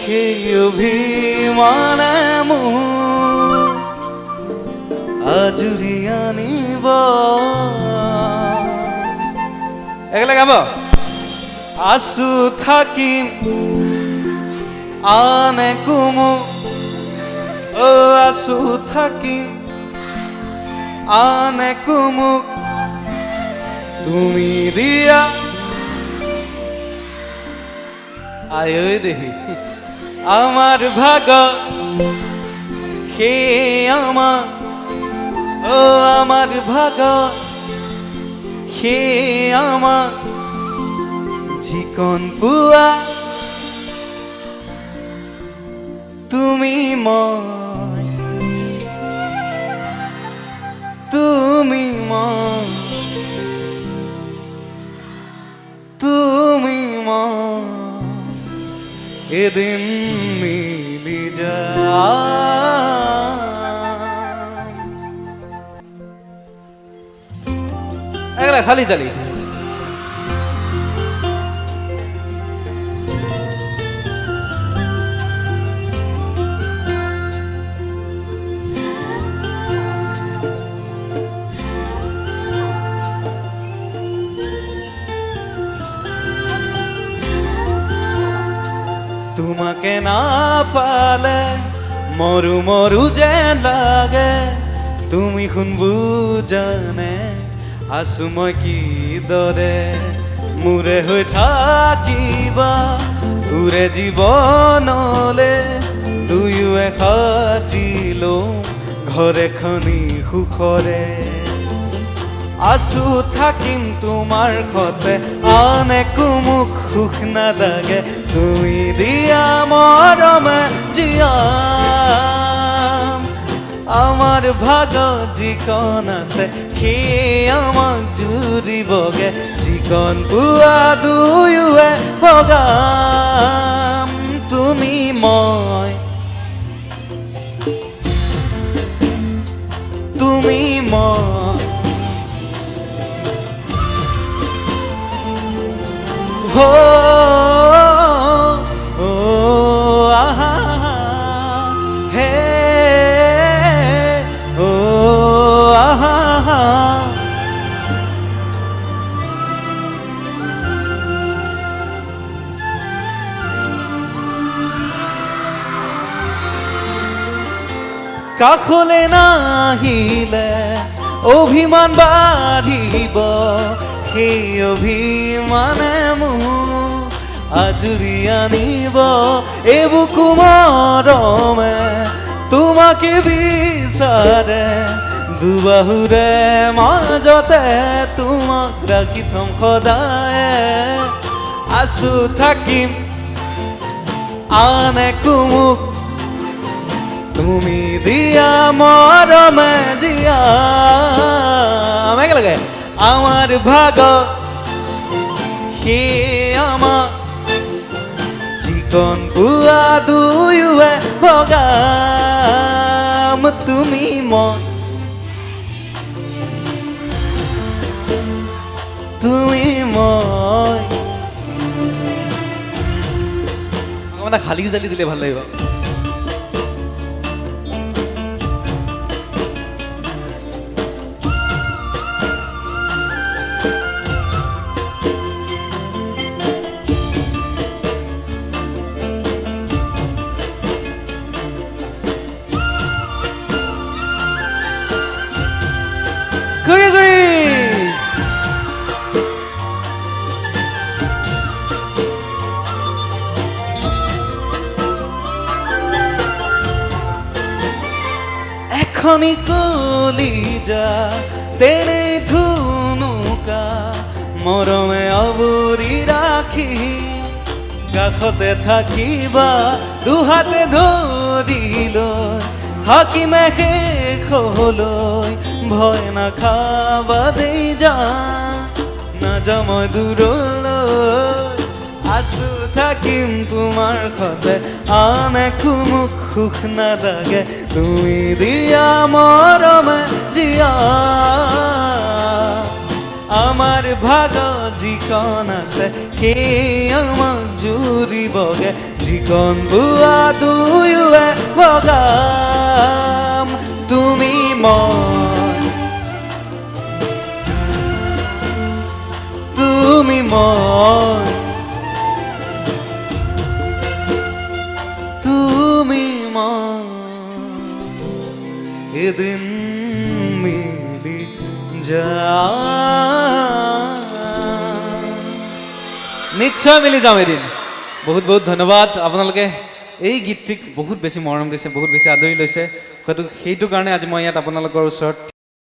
সেই অভিমানে মোৰ আজুৰি আনিব। একেলগে গাব। আছো থাকিম আনে কুমু, অ আছো থাকিম আনে কুমু, তুমি দিয়া আয় দেহি আমার ভাগ, হে আমার ও আমার ভাগ, হে আমার যিকন পুয়া তুমি মই, তুমি মই, তুমি মই, এদিন মিলি যায়। এগুলা খালি চালি। তোমাকে না পালে মরু মরু যে লাগে, তুমি শুন বুজানে আছো মই কি দৰে, মোৰে হৈ থাকিবা উৰে জীৱনলে, দুয়ো এসাজিলো ঘৰ এখনি সুখৰে। আছো থাকিম তোমাৰ সতে আন একো মোক সুখ নালাগে, তুমি দিয়া মৰমে জীয়াম। আমাৰ ভাগ যিকণ আছে সেই আমাক জুৰিবগে, যিকণ পুৱা দুয়োৱে ভগাম। তুমি মই, তুমি মই, ho oh aha hey oh aha কাখলে নাহিলে অভিমান বাঢ়িব, সেই অভিমানে মোৰ আজুৰি আনিব। এই বুকু মৰমে তোমাকে বিচাৰে, দুবাহুৰে মাজতে তোমাক ৰাখি থম সদায়। আছো থাকিম আন একো মোক, তুমি দিয়া মৰমে জীয়াম। একেলগে আমাৰ ভাগ হে আমাৰ, যিকণ পুৱা দুয়োৱে ভগাম। তুমি মই, তুমি মই, মানে খালি জালি দিলে ভাল লাগিব। ঘুরি ঘুরি এখনি কলিজা তেনে ধুনুকা, মৰমে আৱৰি ৰাখি কাষতে থাকিবা, দুহাতে ধৰি লৈ থাকিমে শেষলৈ। ভয় নাখাবা দেই যা নাযাওঁ মই দূৰলৈ, আছো থাকিম তোমাৰ সতে আন একো মোক সুখ নালাগে, তুমি দিয়া মৰমে জীয়া। আমাৰ ভাগ যিখন আছে সেই আমাক জুৰিবগে যিখন বোৱা দুয়োৱে বগাম তুমি মই তুমি মই তুমি মই এদিন মিলি নিশ্চয় মিলি যাম এদিন বহুত বহুত ধন্যবাদ আপোনালোকে এই গীতটিক বহুত বেছি মৰম দিছে বহুত বেছি আদৰি লৈছে হয়তো সেইটো কাৰণে আজি মই ইয়াত আপোনালোকৰ ওচৰত